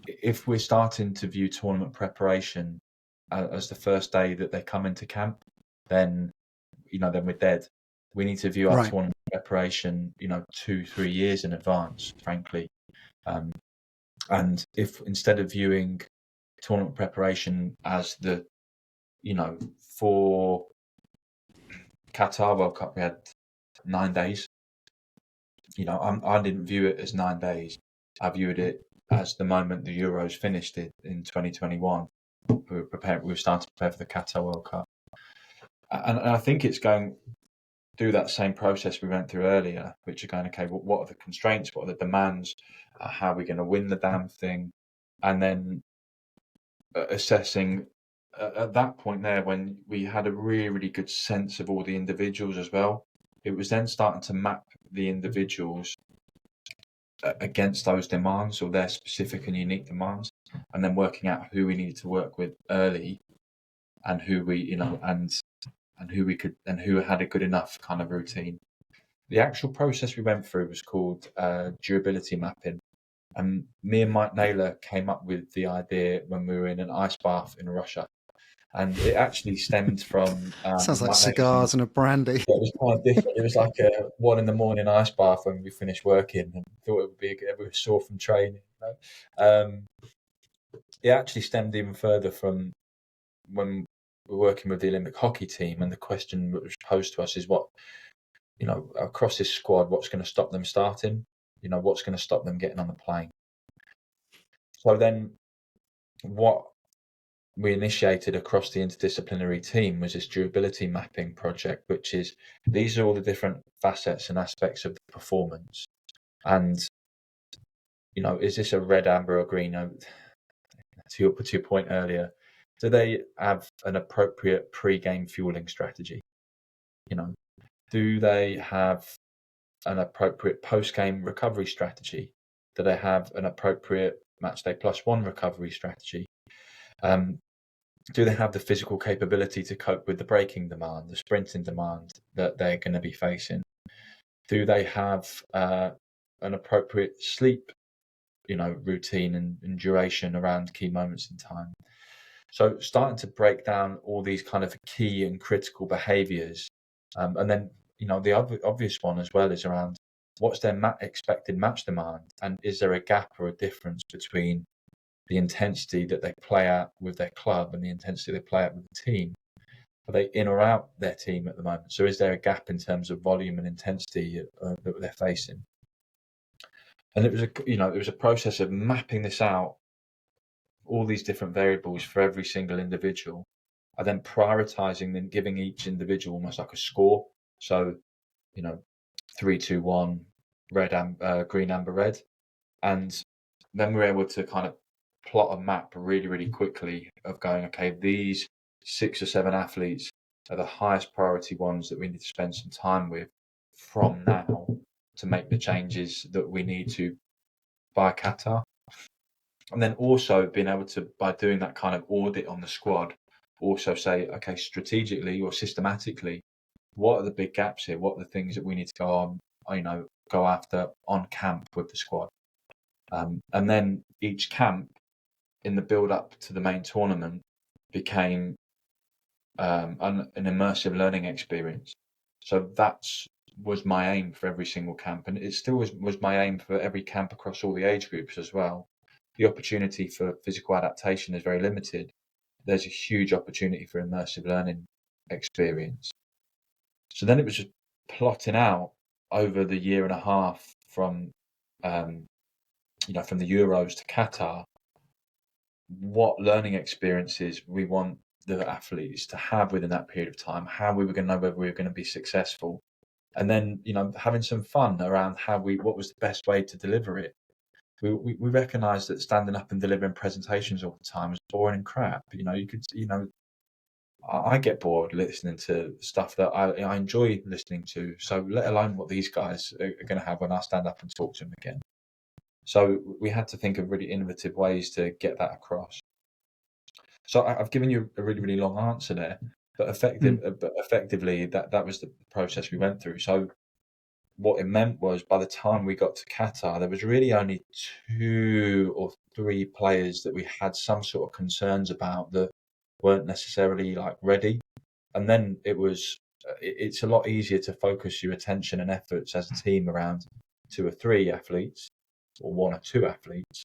If we're starting to view tournament preparation as the first day that they come into camp, then we're dead. We need to view our tournament preparation 2-3 years in advance, frankly. And if instead of viewing tournament preparation as for Qatar World Cup we had 9 days, I didn't view it as 9 days. I viewed it as the moment the Euros finished it in 2021. We were starting to prepare for the Qatar World Cup. And I think it's going through that same process we went through earlier, which are going, okay, well, what are the constraints? What are the demands? How are we going to win the damn thing? And then assessing at that point there, when we had a really, really good sense of all the individuals as well, it was then starting to map the individuals against those demands or their specific and unique demands, and then working out who we needed to work with early and who we, and who we could, and who had a good enough kind of routine. The actual process we went through was called durability mapping. And me and Mike Naylor came up with the idea when we were in an ice bath in Russia. And it actually stemmed from...
Sounds like cigars and a brandy.
Yeah, it was kind of different. It was like a 1 a.m. ice bath when we finished working, and thought it would be we were sore from training. It actually stemmed even further from when we're working with the Olympic hockey team, and the question that was posed to us is what, across this squad, what's going to stop them starting? What's going to stop them getting on the plane? So then what we initiated across the interdisciplinary team was this durability mapping project, which is, these are all the different facets and aspects of the performance. And, is this a red, amber or green? To your point earlier, do they have an appropriate pre-game fueling strategy? Do they have an appropriate post-game recovery strategy? Do they have an appropriate matchday +1 recovery strategy? Do they have the physical capability to cope with the braking demand, the sprinting demand that they're going to be facing? Do they have an appropriate sleep, routine and duration around key moments in time? So starting to break down all these kind of key and critical behaviours. And then, the obvious one as well is around what's their expected match demand, and is there a gap or a difference between the intensity that they play at with their club and the intensity they play at with the team? Are they in or out their team at the moment? So is there a gap in terms of volume and intensity that they're facing? And it was a process of mapping this out, all these different variables for every single individual, and then prioritizing and giving each individual almost like a score. So, 3, 2, 1, green, amber, red. And then we're able to kind of plot a map really, really quickly of going, okay, these 6 or 7 athletes are the highest priority ones that we need to spend some time with from now to make the changes that we need to by Qatar. And then also being able to, by doing that kind of audit on the squad, also say, okay, strategically or systematically, what are the big gaps here? What are the things that we need to go after on camp with the squad? And then each camp in the build up to the main tournament became an immersive learning experience. So that was my aim for every single camp, and it still was my aim for every camp across all the age groups as well. The opportunity for physical adaptation is very limited. There's a huge opportunity for immersive learning experience. So then it was just plotting out over the year and a half from the Euros to Qatar, what learning experiences we want the athletes to have within that period of time, how we were going to know whether we were going to be successful, and then having some fun around what was the best way to deliver it. We recognised that standing up and delivering presentations all the time was boring and crap. I get bored listening to stuff that I enjoy listening to. So let alone what these guys are going to have when I stand up and talk to them again. So we had to think of really innovative ways to get that across. So I've given you a really, really long answer there, but effectively that was the process we went through. So what it meant was by the time we got to Qatar, there was really only 2 or 3 players that we had some sort of concerns about that weren't necessarily ready. And then it's a lot easier to focus your attention and efforts as a team around 2 or 3 athletes or 1 or 2 athletes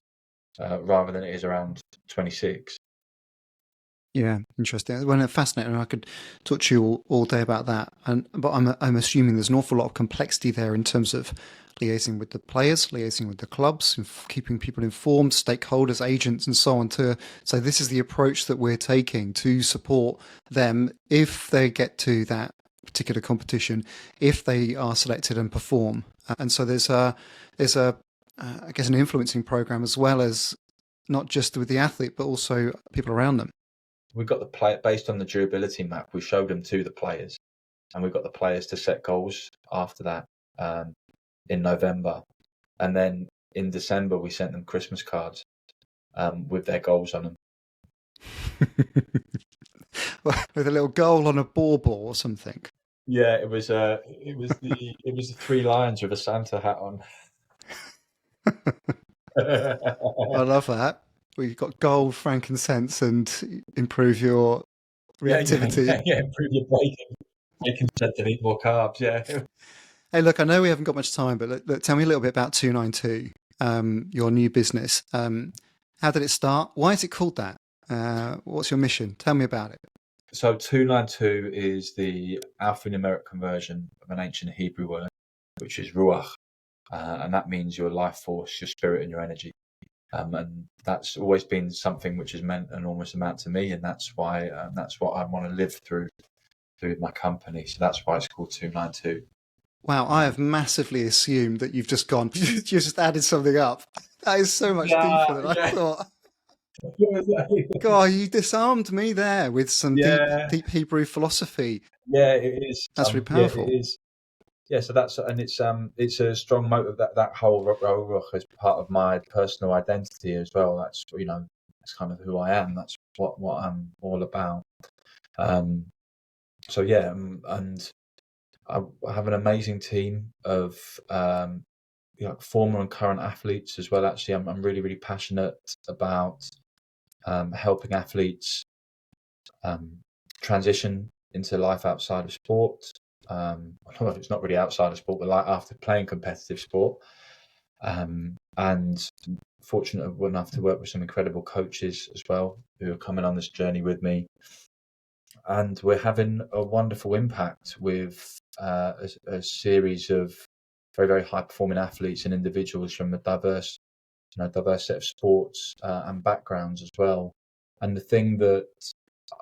rather than it is around 26.
Yeah, interesting. Well, fascinating. I could talk to you all day about that. But I'm assuming there's an awful lot of complexity there in terms of liaising with the players, liaising with the clubs, keeping people informed, stakeholders, agents, and so on. So this is the approach that we're taking to support them if they get to that particular competition, if they are selected and perform. And so there's I guess an influencing program as well as not just with the athlete, but also people around them.
We got the player based on the durability map. We showed them to the players, and we got the players to set goals after that in November, and then in December we sent them Christmas cards with their goals on them.
With a little goal on a bauble or something.
Yeah, it was the 3 lions with a Santa hat on.
I love that. We've got gold, frankincense, and improve your reactivity.
Yeah, improve your breaking strength and eat more carbs. Yeah.
Hey, look, I know we haven't got much time, but look, tell me a little bit about 292, your new business. How did it start? Why is it called that? What's your mission? Tell me about it.
So 292 is the alphanumeric conversion of an ancient Hebrew word, which is ruach, and that means your life force, your spirit, and your energy. And that's always been something which has meant an enormous amount to me, and that's why that's what I want to live through my company. So that's why it's called 292.
Wow, I have massively assumed that you've just gone, you just added something up. That is so much deeper than I thought. God, you disarmed me there with some deep Hebrew philosophy.
Yeah, it is.
That's really powerful.
Yeah, it is. Yeah, so it's a strong motive that whole ruach is part of my personal identity as well. That's it's kind of who I am. That's what I'm all about. So yeah, and I have an amazing team of former and current athletes as well. Actually, I'm really, really passionate about helping athletes transition into life outside of sport. Although it's not really outside of sport, but like after playing competitive sport. And fortunate enough to work with some incredible coaches as well who are coming on this journey with me. And we're having a wonderful impact with a series of very, very high performing athletes and individuals from a diverse set of sports and backgrounds as well. And the thing that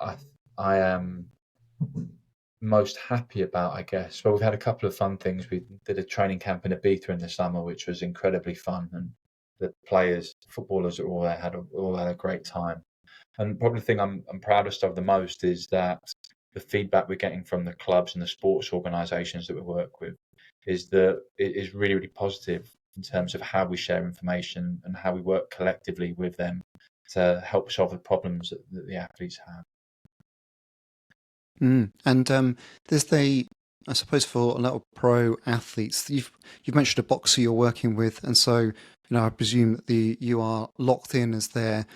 I, I am most happy about, I guess, well, we've had a couple of fun things. We did a training camp in Ibiza in the summer, which was incredibly fun, and the players, footballers, are all there all had a great time. And probably the thing I'm proudest of the most is that the feedback we're getting from the clubs and the sports organisations that we work with is that it is really, really positive in terms of how we share information and how we work collectively with them to help solve the problems that the athletes have.
And there's I suppose for a lot of pro athletes, you've mentioned a boxer you're working with, and so I presume that you are locked in as their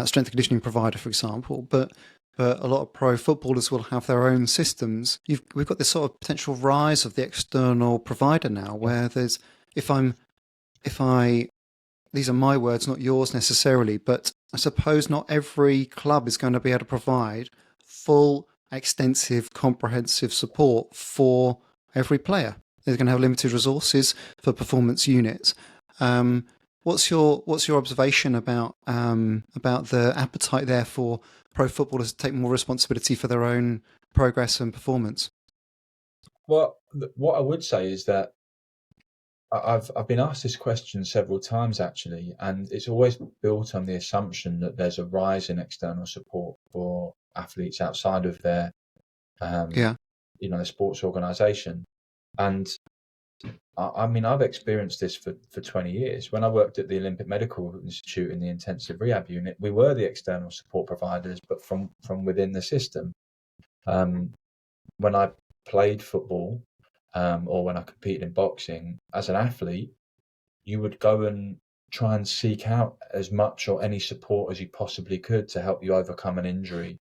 strength and conditioning provider, for example. But a lot of pro footballers will have their own systems. We've got this sort of potential rise of the external provider now, where there's if I these are my words, not yours necessarily, but I suppose not every club is going to be able to provide full, extensive, comprehensive support for every player. They're going to have limited resources for performance units. What's your observation about the appetite there for pro footballers to take more responsibility for their own progress and performance?
Well, what I would say is that I've been asked this question several times actually, and it's always built on the assumption that there's a rise in external support for athletes outside of their,
Yeah.
the sports organisation. And I mean, I've experienced this for 20 years. When I worked at the Olympic Medical Institute in the intensive rehab unit, we were the external support providers, but from within the system. When I played football, or when I competed in boxing, as an athlete, you would go and try and seek out as much or any support as you possibly could to help you overcome an injury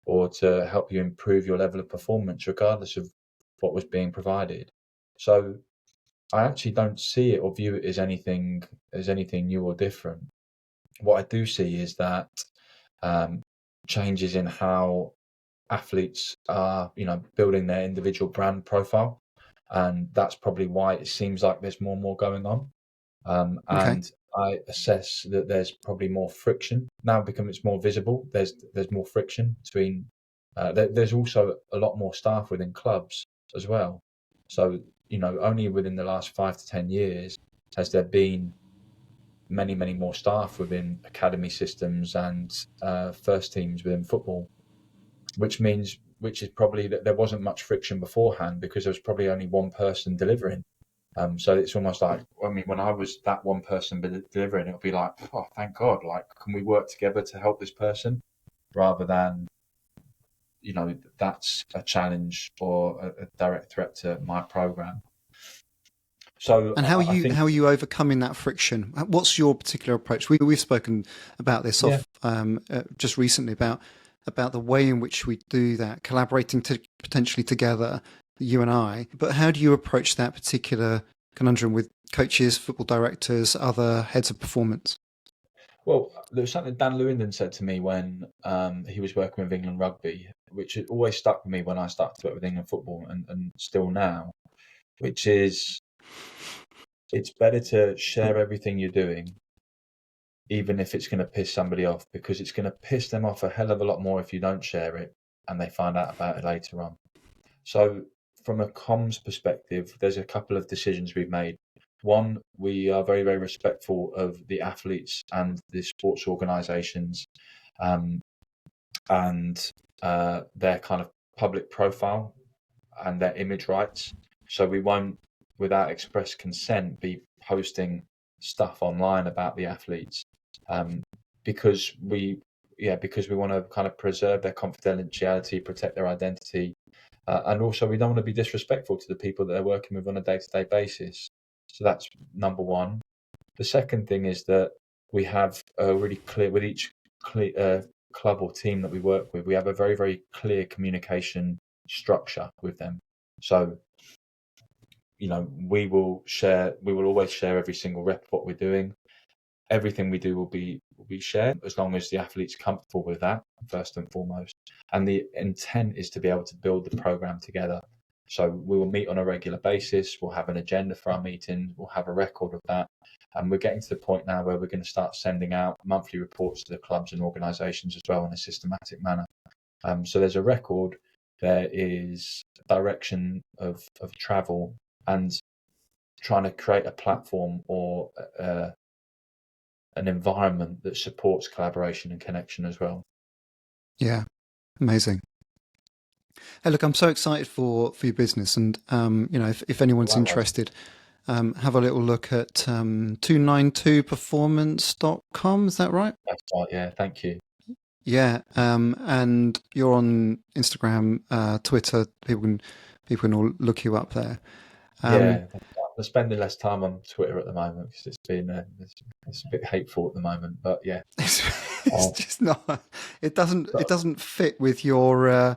or to help you improve your level of performance, regardless of what was being provided. So I actually don't see it or view it as anything new or different. What I do see is that changes in how athletes are, building their individual brand profile, and that's probably why it seems like there's more and more going on.
Okay.
And I assess that there's probably more friction now because it's more visible. There's more friction between. There's also a lot more staff within clubs as well. So only within the last 5 to 10 years has there been many more staff within academy systems and first teams within football, which is probably that there wasn't much friction beforehand because there was probably only one person delivering. So it's almost like, I mean, when I was that one person delivering, it'll be like, oh, thank God, like, can we work together to help this person rather than, that's a challenge or a direct threat to my program. So
And
I think,
how are you overcoming that friction? What's your particular approach? We've spoken about this
yeah,
just recently about the way in which we do that, collaborating potentially together, you and I. But how do you approach that particular conundrum with coaches, football directors, other heads of performance?
well, there was something Dan Lewington said to me when he was working with England Rugby, which had always stuck with me when I started to work with England football and still now, which is it's better to share everything you're doing, even if it's going to piss somebody off, because it's going to piss them off a hell of a lot more if you don't share it and they find out about it later on. So, from a comms perspective, there's a couple of decisions we've made. One, we are very, very respectful of the athletes and the sports organisations, um, and their kind of public profile and their image rights. So we won't, without express consent, be posting stuff online about the athletes, um, because we want to kind of preserve their confidentiality, protect their identity, and also we don't want to be disrespectful to the people that they're working with on a day-to-day basis. So that's number one. The second thing is that we have a really clear with each club or team that we work with. We have a very, very clear communication structure with them. So, we will always share every single rep of what we're doing. Everything we do will be shared, as long as the athlete's comfortable with that, first and foremost. And the intent is to be able to build the program together. So we will meet on a regular basis. We'll have an agenda for our meetings. We'll have a record of that. And we're getting to the point now where we're going to start sending out monthly reports to the clubs and organisations as well in a systematic manner. So there's a record, there is direction of travel, and trying to create a platform or an environment that supports collaboration and connection as well.
Yeah, amazing. Hey, look, I'm so excited for your business, and if anyone's interested, have a little look at 292performance.com. Is that right?
That's right. Yeah. Thank you.
Yeah, and you're on Instagram, Twitter. People can all look you up there.
I'm spending less time on Twitter at the moment because it's been it's a bit hateful at the moment. But yeah,
it's just not. It doesn't fit with your.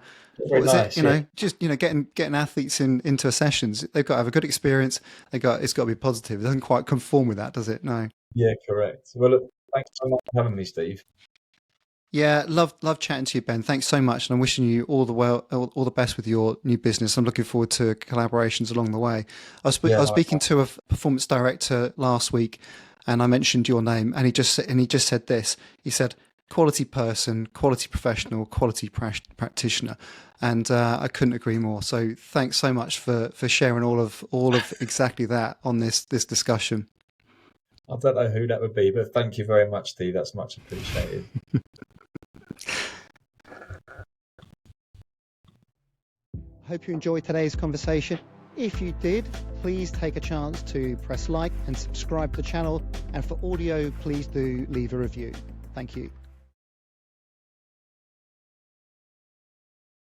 Getting athletes into sessions. They've got to have a good experience. It's got to be positive. It doesn't quite conform with that, does it? No.
Yeah, correct. Well, look, thanks so much for having me, Steve.
Yeah, love chatting to you, Ben. Thanks so much, and I'm wishing you all the best with your new business. I'm looking forward to collaborations along the way. I was speaking to a performance director last week, and I mentioned your name, and he just said this. He said, "Quality person, quality professional, quality practitioner," and I couldn't agree more. So thanks so much for sharing all of exactly that on this discussion.
I don't know who that would be, but thank you very much, Steve. That's much appreciated.
I hope you enjoyed today's conversation. If you did, please take a chance to press like and subscribe to the channel. And for audio, please do leave a review. Thank you.